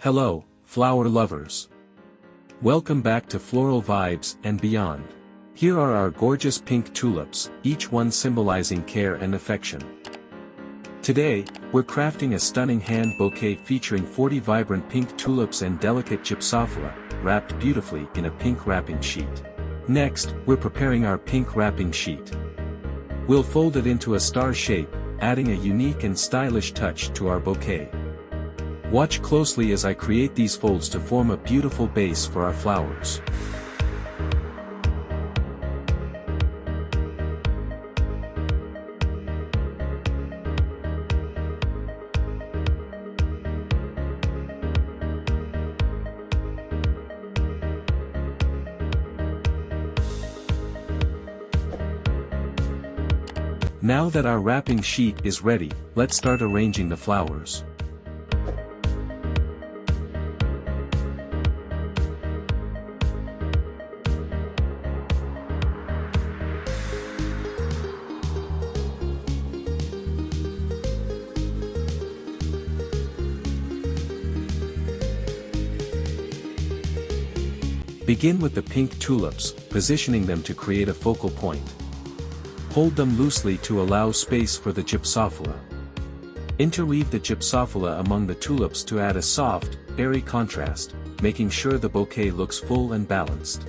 Hello, flower lovers. Welcome back to Floral Vibes and Beyond. Here are our gorgeous pink tulips, each one symbolizing care and affection. Today, we're crafting a stunning hand bouquet featuring 40 vibrant pink tulips and delicate Gypsophila, wrapped beautifully in a pink wrapping sheet. Next, we're preparing our pink wrapping sheet. We'll fold it into a star shape, adding a unique and stylish touch to our bouquet. Watch closely as I create these folds to form a beautiful base for our flowers. Now that our wrapping sheet is ready, let's start arranging the flowers. Begin with the pink tulips, positioning them to create a focal point. Hold them loosely to allow space for the Gypsophila. Interweave the Gypsophila among the tulips to add a soft, airy contrast, making sure the bouquet looks full and balanced.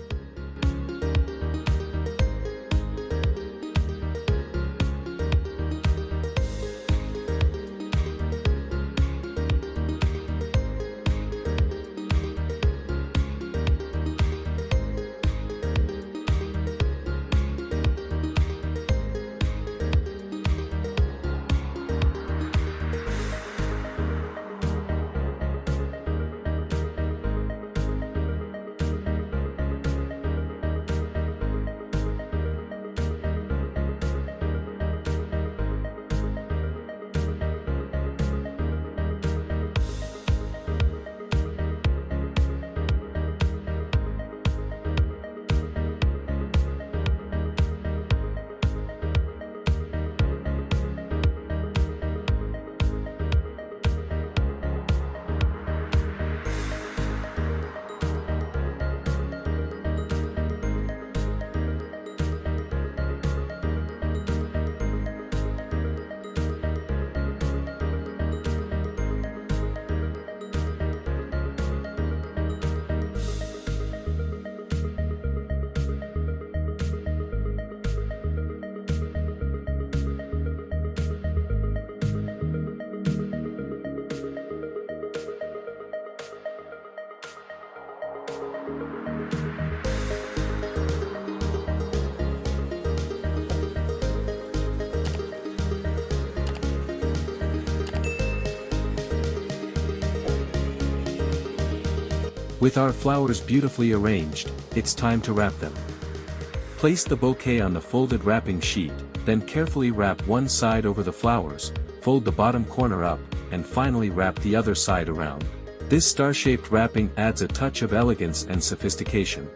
With our flowers beautifully arranged, it's time to wrap them. Place the bouquet on the folded wrapping sheet, then carefully wrap one side over the flowers, fold the bottom corner up, and finally wrap the other side around. This star-shaped wrapping adds a touch of elegance and sophistication.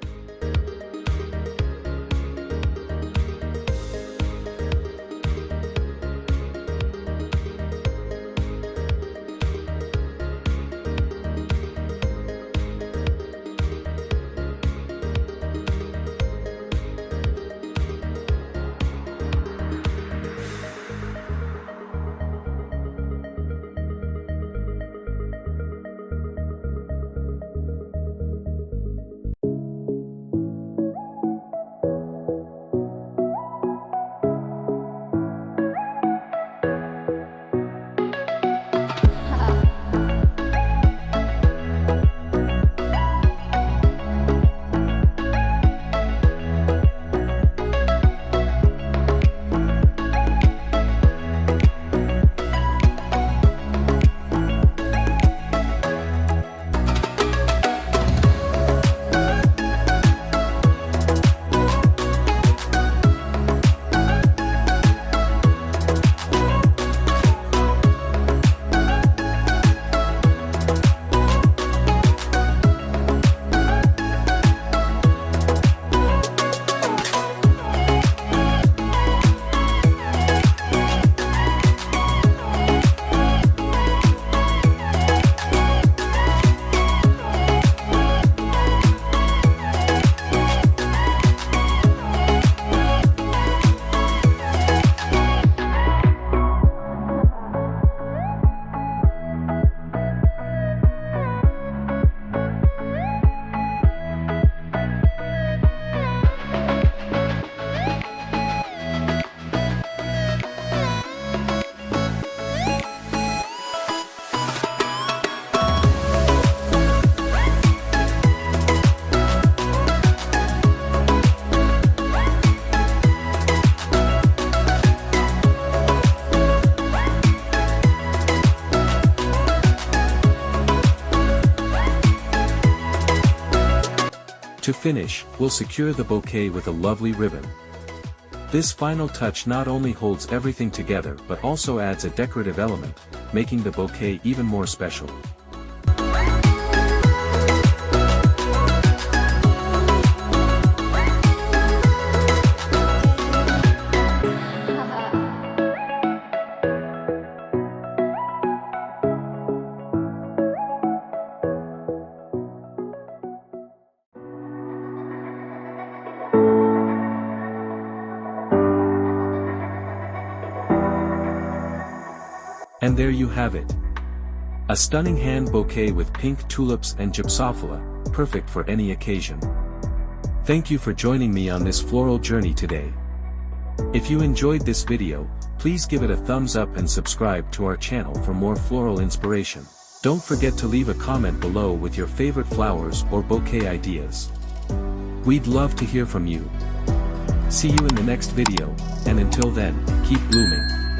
To finish, we'll secure the bouquet with a lovely ribbon. This final touch not only holds everything together but also adds a decorative element, making the bouquet even more special. And there you have it. A stunning hand bouquet with pink tulips and gypsophila, perfect for any occasion. Thank you for joining me on this floral journey today. If you enjoyed this video, please give it a thumbs up and subscribe to our channel for more floral inspiration. Don't forget to leave a comment below with your favorite flowers or bouquet ideas. We'd love to hear from you. See you in the next video, and until then, keep blooming.